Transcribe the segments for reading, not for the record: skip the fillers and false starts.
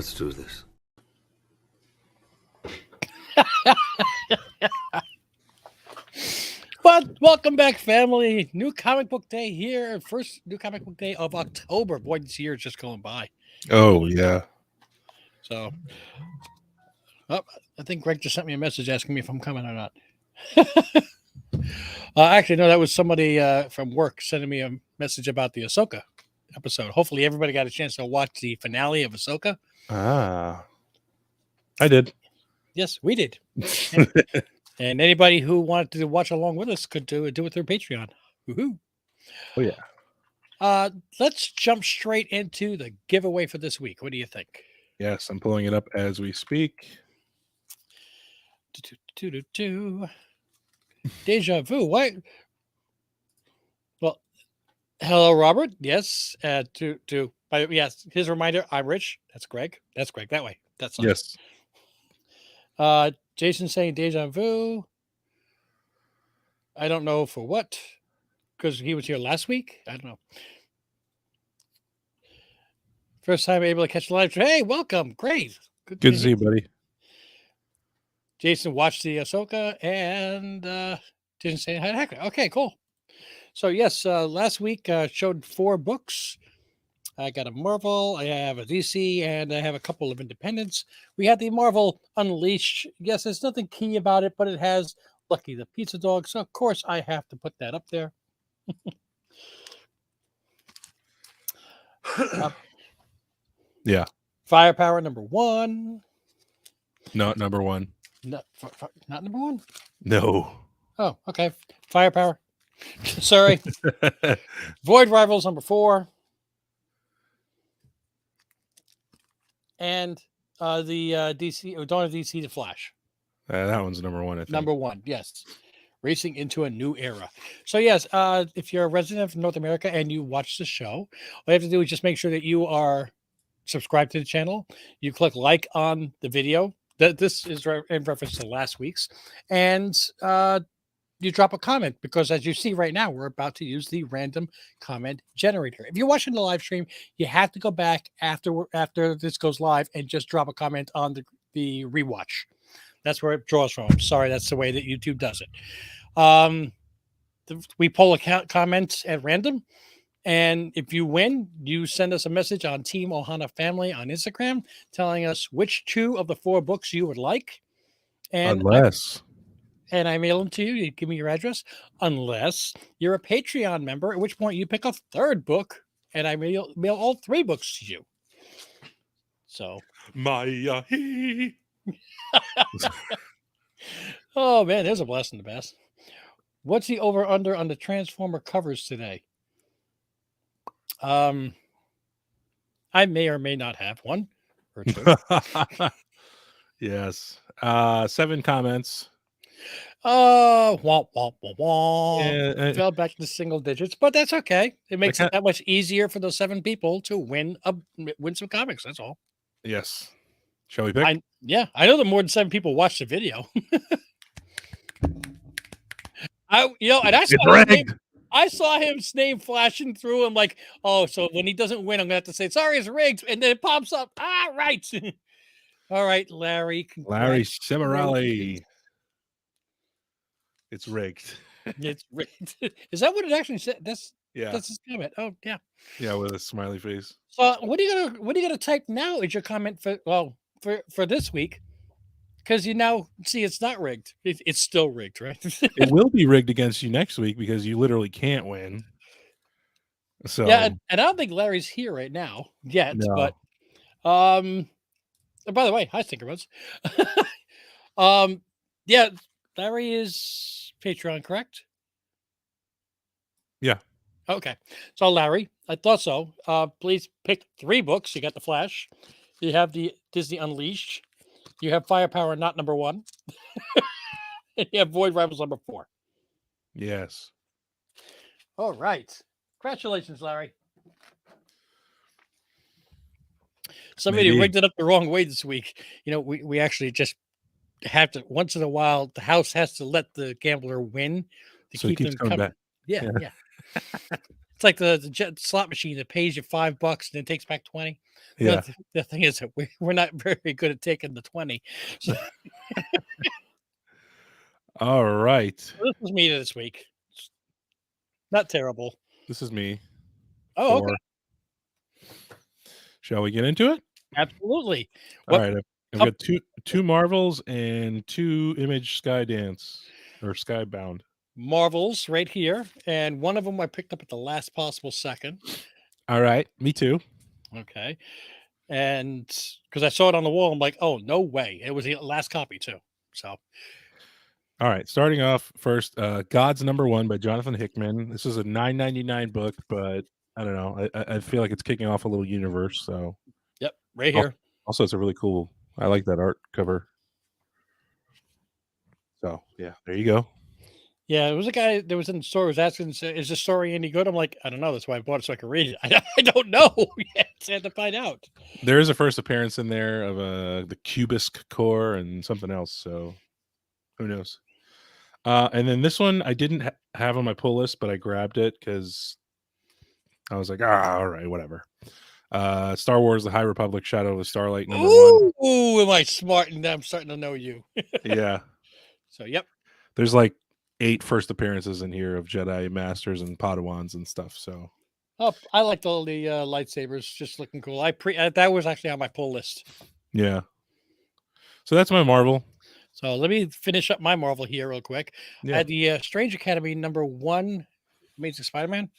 Let's do this. But welcome back, family. New comic book day here. First new comic book day of October. Boy, this year is just going by. Oh, yeah. So, I think Greg just sent me a message asking me if I'm coming or not. Actually, no, that was somebody from work sending me a message about the Ahsoka episode. Hopefully, everybody got a chance to watch the finale of Ahsoka. Ah, I did. Yes, we did. And anybody who wanted to watch along with us could do it through Patreon. Woohoo! Oh, yeah. Let's jump straight into the giveaway for this week. What do you think? Yes, I'm pulling it up as we speak. Deja vu. What? Well, hello, Robert. Yes. Yes. His reminder. I'm Rich. That's Greg. That's Greg. That way. That's fine. Yes. Jason saying deja vu. I don't know for what, because he was here last week. I don't know. First time able to catch the live stream. Hey, welcome. Great. Good to see you, buddy. Jason watched the Ahsoka and didn't say hi to Hacker. Okay, cool. So yes, last week showed 4 books. I got a Marvel, I have a DC, and I have a couple of independents. We had the Marvel Unleashed. Yes, there's nothing key about it, but it has Lucky the Pizza Dog. So of course I have to put that up there. Yeah. Firepower #1. Not number 1. Not number 1. No. Oh, okay. Firepower. Sorry. Void Rivals #4. And the DC or Dawn of DC The Flash. That one's number 1, I think. #1, yes. Racing into a new era. So yes, if you're a resident of North America and you watch the show, all you have to do is just make sure that you are subscribed to the channel. You click like on the video. This is in reference to last week's, and you drop a comment, because as you see right now, we're about to use the random comment generator. If you're watching the live stream, you have to go back after this goes live and just drop a comment on the rewatch. That's where it draws from. I'm sorry, that's the way that YouTube does it. We pull a comment at random, and if you win, you send us a message on Team Ohana Family on Instagram telling us which 2 of the 4 books you would like. And I mail them to you. You give me your address, unless you're a Patreon member, at which point you pick a 3rd book, and I mail all 3 books to you. So, Maya. Oh man, there's a blast in the past. What's the over under on the Transformer covers today? I may or may not have 1 or 2. Yes. 7 comments. Womp, womp, womp, womp. Yeah, Fell back to single digits, but that's okay. It makes it that much easier for those 7 people to win some comics. That's all. Yes. Shall we pick? I know that more than 7 people watched the video. I saw his name flashing through. I'm like, oh, so when he doesn't win, I'm gonna have to say sorry, it's rigged, and then it pops up. Right. All right, Larry. Larry Cimarelli. It's rigged. It's rigged. Is that what it actually said? That's his comment. Oh, yeah. Yeah, with a smiley face. So what are you gonna type now as your comment for this week? Because you now see it's not rigged. It's still rigged, right? It will be rigged against you next week because you literally can't win. So yeah, and I don't think Larry's here right now yet. No. But by the way, hi Stinkerbuds. Yeah, Larry is Patreon, correct? Yeah. Okay. So Larry, I thought so. Please pick 3 books. You got The Flash. You have the Disney Unleashed. You have Firepower, not #1. And you have Void Rivals #4. Yes. All right. Congratulations, Larry. Somebody rigged it up the wrong way this week. We actually just have to, once in a while, the house has to let the gambler win to So keep them coming. back. Yeah. It's like the jet slot machine that pays you $5 and then takes back 20. Yeah. The thing is that we're not very good at taking the 20. So All right. this was me this week. Not terrible. This is me. Oh, okay. 4. Shall we get into it? Absolutely. All What right. I've got two Marvels and 2 Image Skydance or Skybound. Marvels right here, and one of them I picked up at the last possible second. All right. Me too. Okay. And because I saw it on the wall, I'm like, oh, no way. It was the last copy, too. So, All right. Starting off first, God's Number 1 by Jonathan Hickman. This is a $9.99 book, but I don't know. I feel like it's kicking off a little universe. So, yep, right here. Also, it's a really cool. I like that art cover. So, yeah, there you go. Yeah, it was a guy that was in the store was asking, is this story any good? I'm like, I don't know. That's why I bought it so I could read it. I don't know yet. I had to find out. There is a first appearance in there of the Cubisk core and something else. So, who knows? And then this one I didn't have on my pull list, but I grabbed it because I was like, all right, whatever. Star Wars: The High Republic, Shadow of the Starlight, number 1. Ooh, am I smart? And I'm starting to know you. Yeah. So, yep. There's like 8 first appearances in here of Jedi Masters and Padawans and stuff. So, Oh, I liked all the lightsabers, just looking cool. That was actually on my pull list. yeah. So that's my Marvel. So let me finish up my Marvel here real quick. Yeah. I had the Strange Academy number 1, Amazing Spider-Man.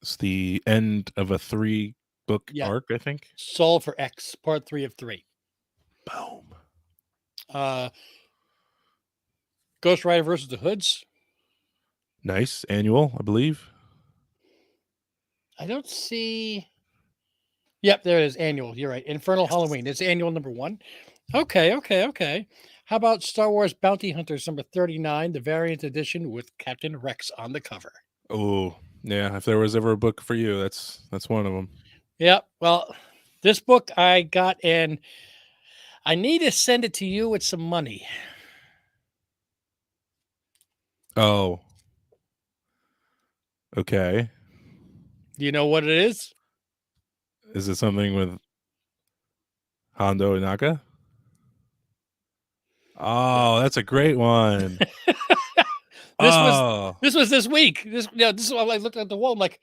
It's the end of a 3-book arc, I think. Solve for X, part 3 of 3. Boom. Ghost Rider versus the Hoods. Nice. Annual, I believe. I don't see. Yep, there it is. Annual. You're right. Infernal Halloween. It's annual number 1. Okay. How about Star Wars Bounty Hunters number 39, the variant edition with Captain Rex on the cover? Oh, yeah. If there was ever a book for you, that's one of them. Yeah. Well, this book I got, and I need to send it to you with some money. Oh. Okay. Do you know what it is? Is it something with Hondo Inaka? Oh, that's a great one. This was this week. This is why I looked at the wall. I'm like,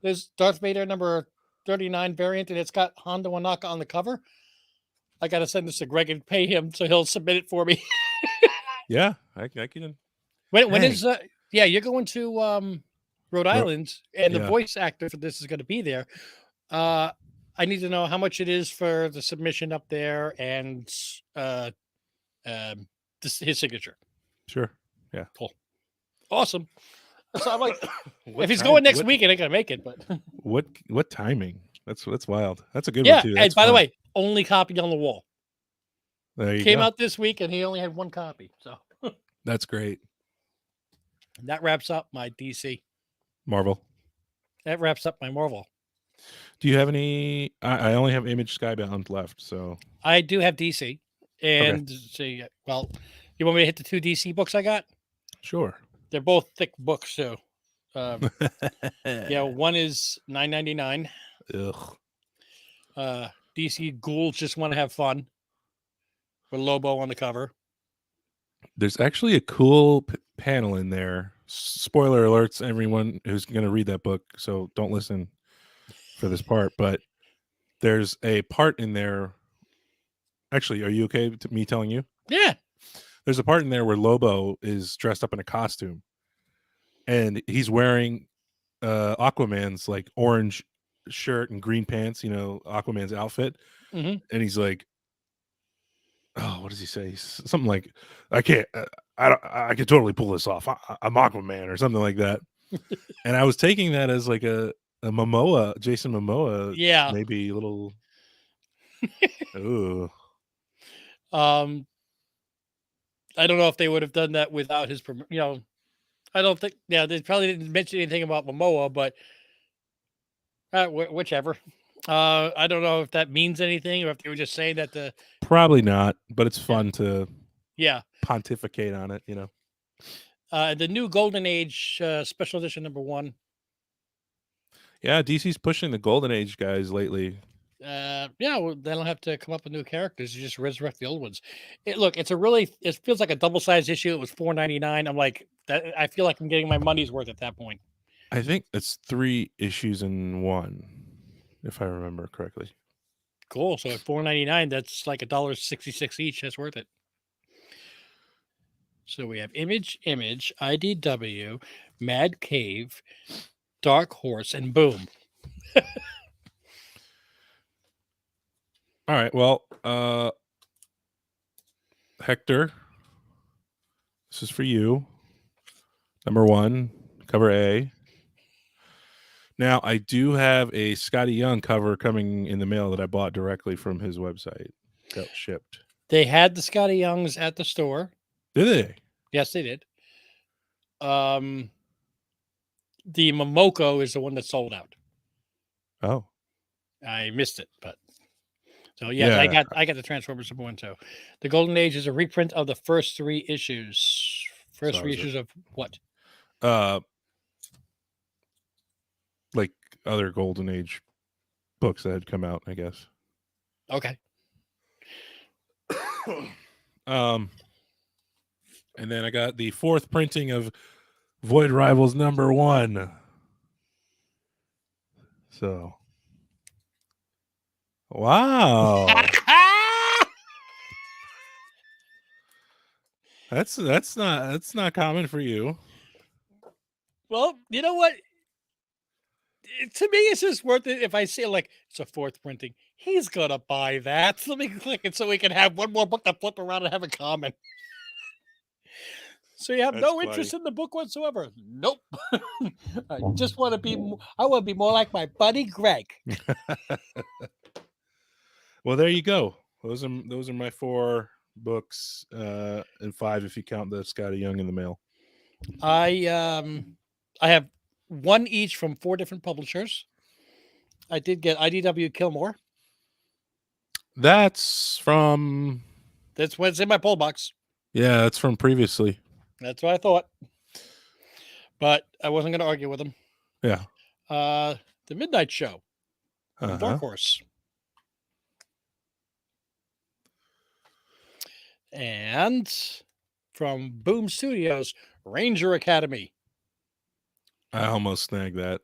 there's Darth Vader number 39 variant, and it's got Hondo Inaka on the cover. I got to send this to Greg and pay him so he'll submit it for me. Yeah, I can. When is you're going to Rhode Island, and the voice actor for this is going to be there. I need to know how much it is for the submission up there and his signature. Sure. Yeah. Cool. Awesome. So I'm like, if he's going next week, I ain't gonna make it. But what timing? That's wild. That's a good one too. And by the way, only copy on the wall. There you Came go. out this week, and he only had 1 copy. So that's great. That wraps up my DC. Marvel. That wraps up my Marvel. Do you have any? I only have Image Skybound left, so I do have DC. And see, well, you want me to hit the 2 DC books I got? Sure. They're both thick books, too. One is $9.99. Ugh. DC Ghouls Just Want to Have Fun with Lobo on the cover. There's actually a cool panel in there. Spoiler alerts, everyone who's going to read that book, so don't listen for this part. But there's a part in there. Actually, are you okay with me telling you? Yeah. There's a part in there where Lobo is dressed up in a costume, and he's wearing Aquaman's like orange shirt and green pants, Aquaman's outfit. Mm-hmm. And he's like, oh, what does he say? Something like, I can't, I can totally pull this off. I'm Aquaman or something like that. And I was taking that as like a Momoa, Jason Momoa. Yeah. Maybe a little. Ooh. I don't know if they would have done that without his, I don't think, they probably didn't mention anything about Momoa, but whichever. I don't know if that means anything or if they were just saying that probably not, but it's fun to pontificate on it, The new Golden Age special edition number 1 Yeah, DC's pushing the Golden Age guys lately. Yeah, well, they don't have to come up with new characters. You just resurrect the old ones. Look, it feels like a double sized issue. It was $4.99. I'm like that. I feel like I'm getting my money's worth at that point. I think it's 3 issues in one, if I remember correctly. Cool. So at $4.99, that's like $1.66 each. That's worth it. So we have Image, IDW, Mad Cave, Dark Horse, and Boom. All right. Well, Hector, this is for you. Number 1, cover A. Now, I do have a Scotty Young cover coming in the mail that I bought directly from his website. Got shipped. They had the Scotty Youngs at the store. Did they? Yes, they did. The Momoko is the one that sold out. Oh. I missed it, but so yes, Yeah. I got the Transformers number 1 too. The Golden Age is a reprint of the first 3 issues. First So 3 is it? issues of what? Like other Golden Age books that had come out, I guess. Okay. And then I got the 4th printing of Void Rivals number 1. So, wow. That's not common for you. Well, you know what? To me, it's just worth it if I see like it's a 4th printing. He's gonna buy that. So let me click it so we can have one more book to flip around and have in common. So you have That's no interest in the book whatsoever? Nope. I just want to be. I want to be more like my buddy Greg. Well, there you go. Those are my 4 books, and 5 if you count the Scotty Young in the mail. I have 1 each from 4 different publishers. I did get IDW Killmore. That's from. That's what's in my poll box. Yeah, that's from previously. That's what I thought. But I wasn't going to argue with him. Yeah. The Midnight Show. From Dark Horse. And from Boom Studios, Ranger Academy. I almost snagged that.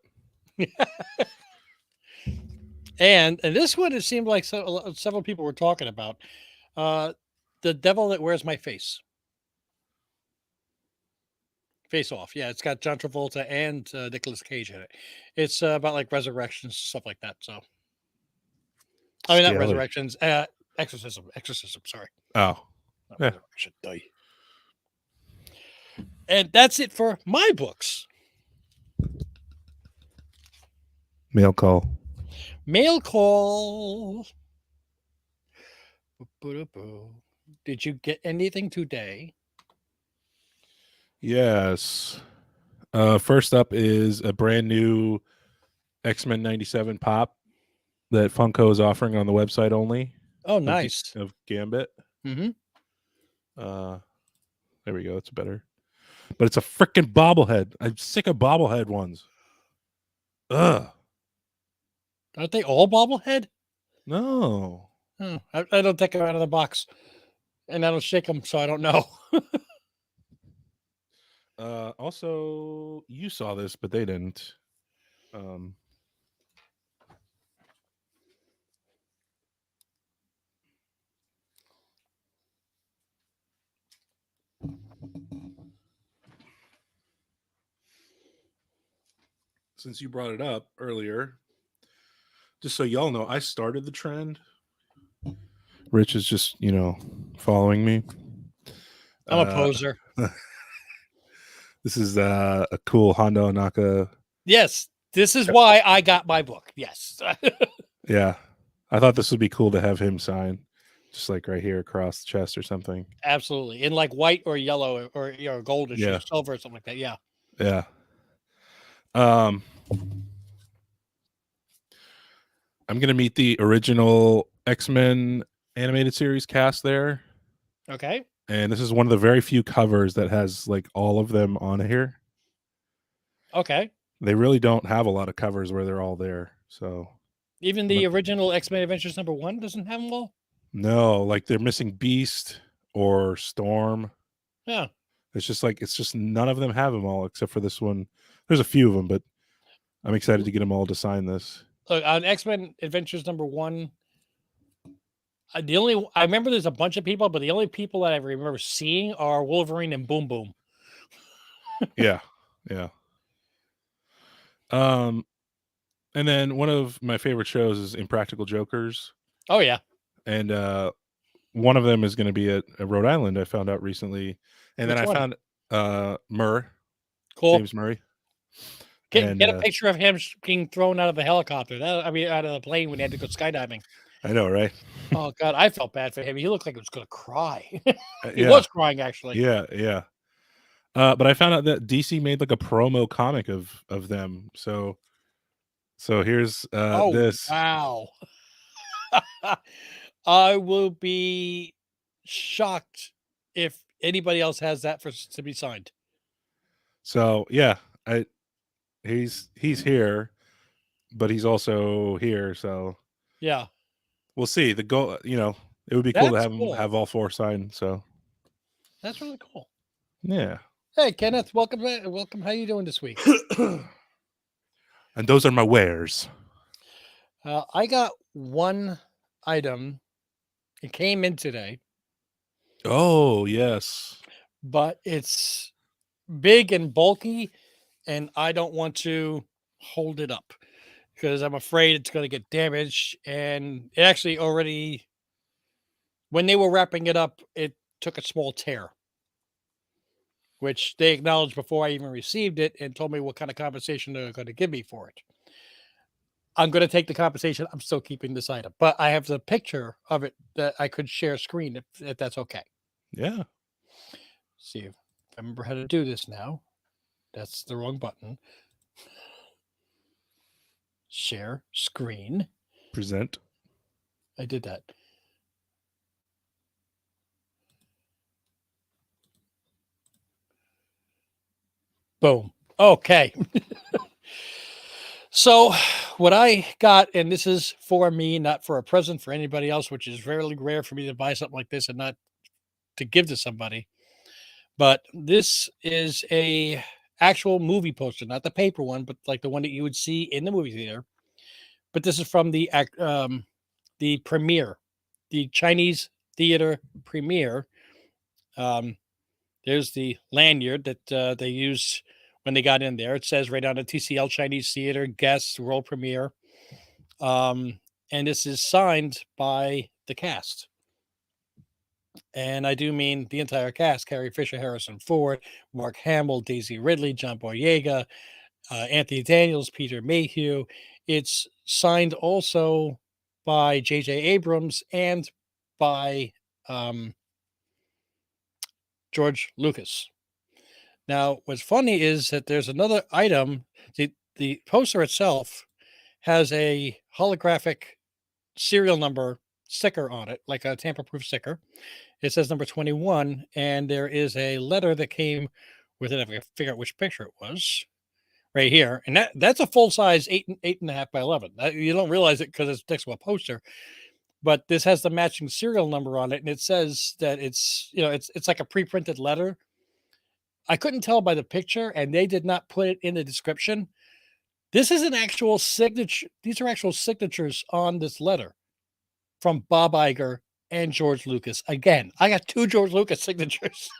And this one, it seemed like several people were talking about. The Devil That Wears My Face. Face Off. Yeah, it's got John Travolta and Nicolas Cage in it. It's about like resurrections, stuff like that. So, I mean, not resurrections, exorcism. Sorry. Oh, not resurrection. And that's it for my books. Mail call. Did you get anything today? Yes. First up is a brand new X-Men 97 pop that Funko is offering on the website only. Oh, nice. Of Gambit. Mm-hmm. There we go. It's better. But it's a freaking bobblehead. I'm sick of bobblehead ones. Ugh. Aren't they all bobblehead? No. Oh, I don't take them out of the box. And I don't shake them, so I don't know. Also, you saw this, but they didn't. Since you brought it up earlier, just so y'all know, I started the trend. Rich is just, following me. I'm a poser. This is a cool Hondo Onaka. Yes, this is why I got my book. Yes. Yeah. I thought this would be cool to have him sign, just like right here across the chest or something. Absolutely. In like white or yellow or goldish or silver or something like that. Yeah. Yeah. I'm going to meet the original X-Men animated series cast there. Okay. And this is one of the very few covers that has like all of them on here. Okay. they really don't have a lot of covers where they're all there. So Even the original X-Men Adventures #1 doesn't have them all. no, like they're missing Beast or Storm. Yeah. It's just none of them have them all except for this one. There's a few of them, but I'm excited to get them all to sign this. Look, on X-Men Adventures #1, I remember there's a bunch of people, but the only people that I remember seeing are Wolverine and Boom Boom. Yeah, yeah. And then one of my favorite shows is Impractical Jokers, Oh yeah, and one of them is going to be at Rhode Island. I found out recently, and which then I one? found Murr, Cool. James Murray. Get And a picture of him being thrown out of the helicopter. Out of the plane when he had to go skydiving. I know, right? Oh God, I felt bad for him. He looked like he was going to cry. He Yeah, was crying actually. yeah, yeah. But I found out that DC made like a promo comic of them. So here's Oh this. wow. I will be shocked if anybody else has that to be signed. So yeah, he's here, but he's also here. So Yeah, we'll see. The goal, it would be cool to that's have him cool. have all four signed. So That's really cool. yeah. Hey Kenneth, welcome back. Welcome. How you doing this week? And those are my wares. I got one item. It came in today, Oh yes. but it's big and bulky, and I don't want to hold it up because I'm afraid it's going to get damaged. And it actually already, when they were wrapping it up, it took a small tear, which they acknowledged before I even received it and told me what kind of compensation they're going to give me for it. I'm going to take the compensation. I'm still keeping this item, but I have the picture of it that I could share screen if that's okay. Yeah. See if I remember how to do this now. That's the wrong button. Share screen. Present. I did that. Boom. Okay. So, what I got, and this is for me, not for a present for anybody else, which is very rare for me to buy something like this and not to give to somebody. But this is a actual movie poster, not the paper one, but like the one that you would see in the movie theater. But this is from the premiere, the Chinese theater premiere. There's the lanyard that they used when they got in there. It says right on the TCL Chinese Theater guest world premiere. And this is signed by the cast. And I do mean the entire cast: Carrie Fisher, Harrison Ford, Mark Hamill, Daisy Ridley, John Boyega, Anthony Daniels, Peter Mayhew. It's signed also by J.J. Abrams and by George Lucas. Now, what's funny is that there's another item. The poster itself has a holographic serial number sticker on it, like a tamper-proof sticker. It says number 21, and there is a letter that came with it. If I can figure out which picture it was, right here, and that's a full size 8.5 by 11. You don't realize it because it's next to a poster, but this has the matching serial number on it, and it says that it's like a pre-printed letter. I couldn't tell by the picture, and they did not put it in the description. This is an actual signature. These are actual signatures on this letter from Bob Iger and George Lucas. Again, I got two George Lucas signatures.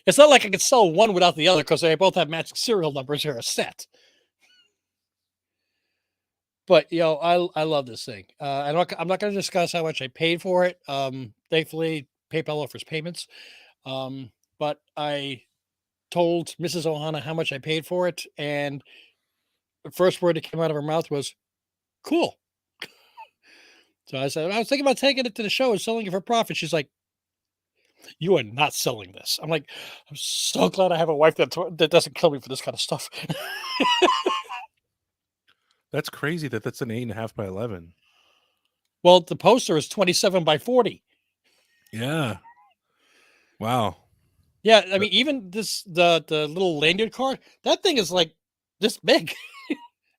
It's not like I could sell one without the other because they both have matching serial numbers here, a set. But I love this thing. I'm not going to discuss how much I paid for it. Thankfully, PayPal offers payments. But I told Mrs. Ohana how much I paid for it, and the first word that came out of her mouth was "cool." So I said, I was thinking about taking it to the show and selling it for profit. She's like, "You are not selling this." I'm like, "I'm so glad I have a wife that doesn't kill me for this kind of stuff." That's crazy that's an 8.5 by 11. Well, the poster is 27 by 40. Yeah. Wow. Yeah, I mean, even the little lanyard card, that thing is like this big.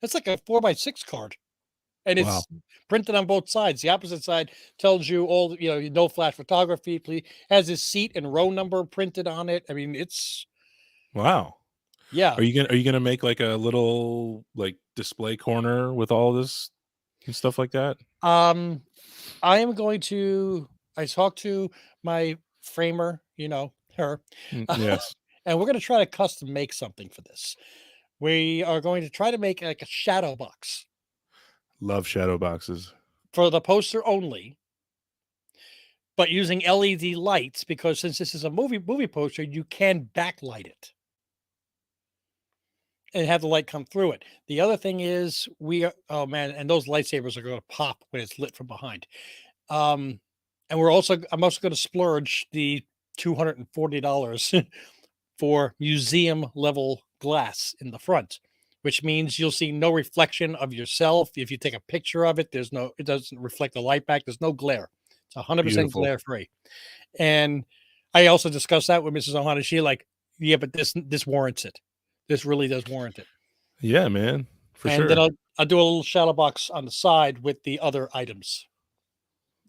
It's like a 4x6 card. And Wow. it's printed on both sides. The opposite side tells you all, no flash photography. Please, has his seat and row number printed on it. I mean, it's Wow. yeah. Are you gonna make like a little like display corner with all this and stuff like that? Um, I am going to. I talked to my framer, her, Yes. and we're going to try to custom make something for this. We are going to try to make like a shadow box Love shadow boxes. for the poster only, but using LED lights because since this is a movie poster, you can backlight it and have the light come through it. The other thing is we are, oh man, and those lightsabers are going to pop when it's lit from behind. Um, and I'm also going to splurge the $240 for museum level glass in the front, which means you'll see no reflection of yourself. If you take a picture of it, it doesn't reflect the light back. There's no glare. It's 100% Beautiful. glare free. And I also discussed that with Mrs. Ohana. She like, yeah, but this warrants it. This really does warrant it. Yeah, man. For And then sure. I'll do a little shadow box on the side with the other items.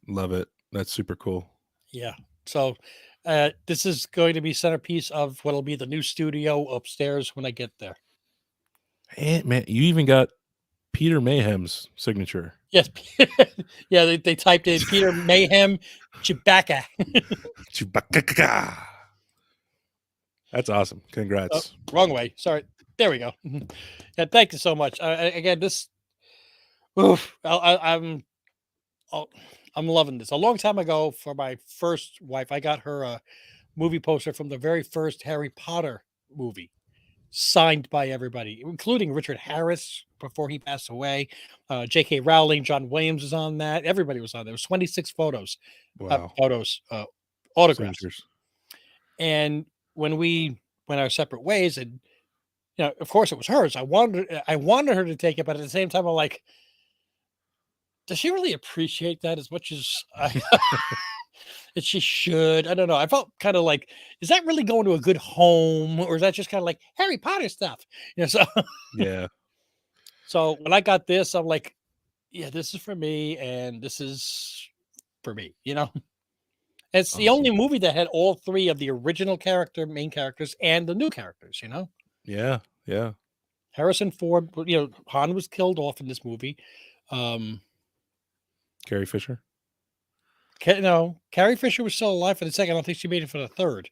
Love it. That's super cool. Yeah. So this is going to be centerpiece of what'll be the new studio upstairs when I get there. And man, you even got Peter Mayhem's signature. Yes. Yeah, they typed in Peter Mayhem Chewbacca. Chewbacca. That's awesome. Congrats. Wrong way. Sorry. There we go. Yeah, thank you so much. Again, oof, I'm loving this. A long time ago, for my first wife, I got her a movie poster from the very first Harry Potter movie, signed by everybody, including Richard Harris before he passed away. J.K. Rowling, John Williams was on that. Everybody was on there. It was 26 photos, Wow. autographs. Signatures. And when we went our separate ways, and of course, it was hers. I wanted her to take it, but at the same time, I'm like, does she really appreciate that as much as that she should? I don't know. I felt kind of like, is that really going to a good home, or is that just kind of like Harry Potter stuff? So Yeah. so when I got this, I'm like, yeah, this is for me, and this is for me. It's the Awesome. only movie that had all three of the original main characters, and the new characters. Yeah. Yeah. Harrison Ford, Han was killed off in this movie. Carrie Fisher. No, Carrie Fisher was still alive for the second. I don't think she made it for the third.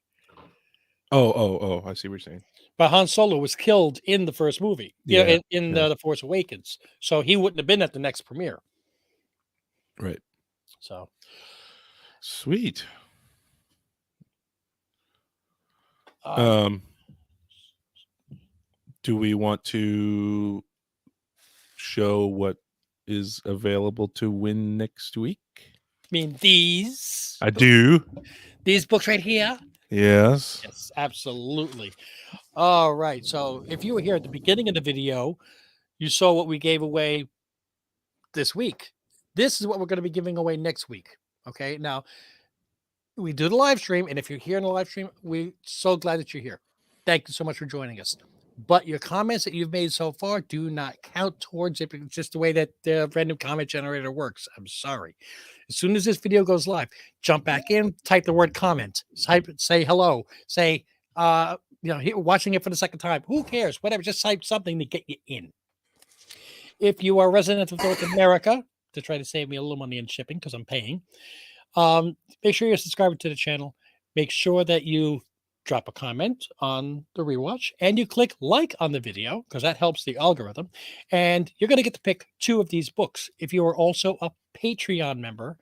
Oh. I see what you're saying. But Han Solo was killed in the first movie, Yeah. in Yeah. The Force Awakens. So he wouldn't have been at the next premiere. Right. So Sweet. um, Do we want to show what is available to win next week? I mean, these I do. these books right here. Yes. Yes, absolutely. All right. So if you were here at the beginning of the video, you saw what we gave away this week. This is what we're going to be giving away next week. Okay. Now, we do the live stream, and if you're here in the live stream, we're so glad that you're here. Thank you so much for joining us. But your comments that you've made so far do not count towards it. It's just the way that the random comment generator works. I'm sorry. As soon as this video goes live, jump back in, type the word comment, say hello, say, watching it for the second time. Who cares? Whatever. Just type something to get you in. If you are a resident of North America, to try to save me a little money in shipping because I'm paying, make sure you're subscribed to the channel. Make sure that you drop a comment on the rewatch and you click like on the video because that helps the algorithm. And you're going to get to pick 2 of these books. If you are also a Patreon member,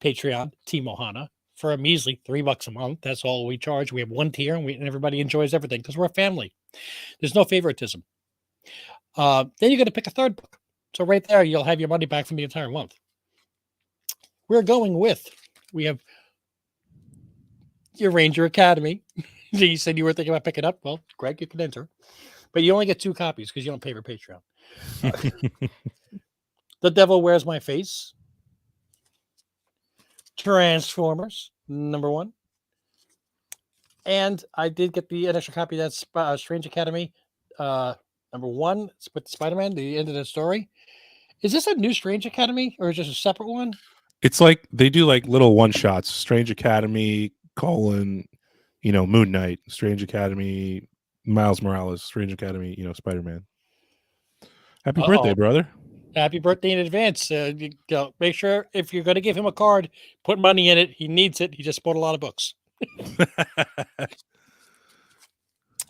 Patreon Team Ohana, for a measly $3 a month. That's all we charge. We have one tier, and everybody enjoys everything because we're a family. There's no favoritism. Then you're going to pick a third book. So right there, you'll have your money back from the entire month. We have your Ranger Academy. You said you were thinking about picking up. Well, Greg, you can enter. But you only get 2 copies because you don't pay for Patreon. The Devil Wears My Face. Transformers, #1. And I did get an extra copy. That's Strange Academy, Number 1, with Spider-Man, the end of the story. Is this a new Strange Academy or is this a separate one? It's like they do like little one shots. Strange Academy, Moon Knight, Strange Academy, Miles Morales, Strange Academy, Spider-Man. Happy birthday, Uh-oh. brother. Happy birthday in advance. Make sure if you're going to give him a card, put money in it. He needs it. He just bought a lot of books.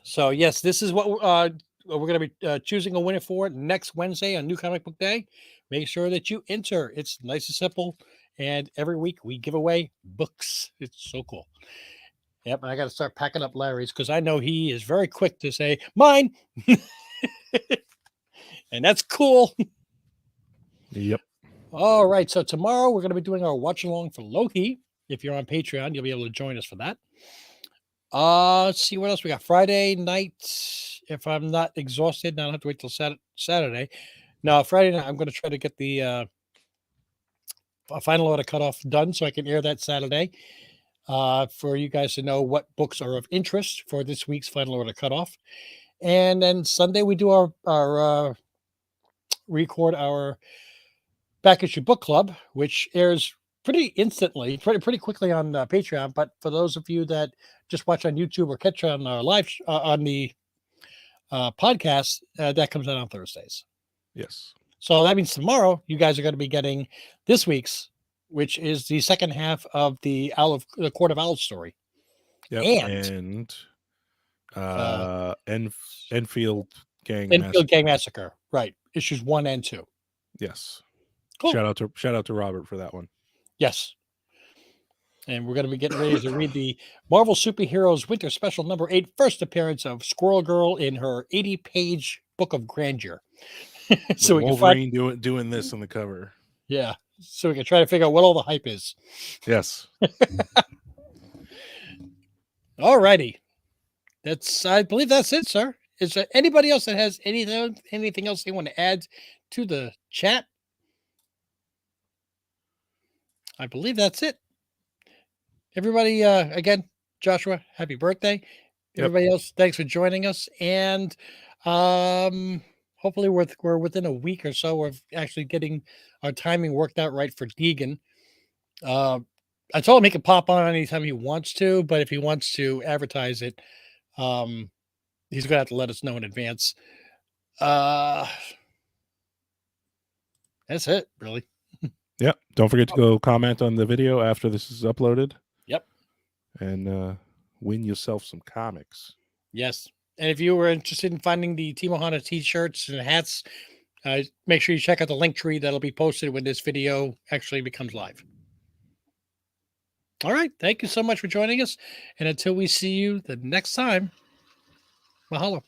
So, yes, this is what we're going to be choosing a winner for next Wednesday on New Comic Book Day. Make sure that you enter. It's nice and simple. And every week we give away books. It's so cool. Yep. I got to start packing up Larry's because I know he is very quick to say, mine. And that's cool. Yep. All right. So tomorrow we're going to be doing our watch along for Loki. If you're on Patreon, you'll be able to join us for that. Let's see what else we got. Friday night. If I'm not exhausted, I don't have to wait till Saturday. No, Friday night I'm going to try to get the final order cutoff done so I can air that Saturday. For you guys to know what books are of interest for this week's final order cutoff. And then Sunday we do our record our back issue book club, which airs pretty instantly, pretty quickly on Patreon. But for those of you that just watch on YouTube or catch on our live on the podcast, that comes out on Thursdays. Yes. So that means tomorrow you guys are going to be getting this week's, which is the second half of the Court of Owls story. Yep. And Enfield Gang Massacre. Right. Issues 1 and 2. Yes. Cool. Shout out to Robert for that one. Yes. And we're going to be getting ready to read the Marvel Superheroes Winter Special number 8, first appearance of Squirrel Girl in her 80-page book of grandeur. So we Wolverine can doing this on the cover. Yeah. So we can try to figure out what all the hype is. Yes. All righty. I believe that's it, sir. Is there anybody else that has anything else they want to add to the chat? I believe that's it. Everybody, again, Joshua, happy birthday. Everybody else, thanks for joining us. And hopefully we're within a week or so of actually getting our timing worked out right for Deegan. I told him he can pop on anytime he wants to, but if he wants to advertise it, he's going to have to let us know in advance. That's it, really. Yep. Don't forget to go comment on the video after this is uploaded. Yep. And win yourself some comics. Yes. And if you were interested in finding the Team Ohana t-shirts and hats, make sure you check out the link tree that'll be posted when this video actually becomes live. All right. Thank you so much for joining us. And until we see you the next time, mahalo.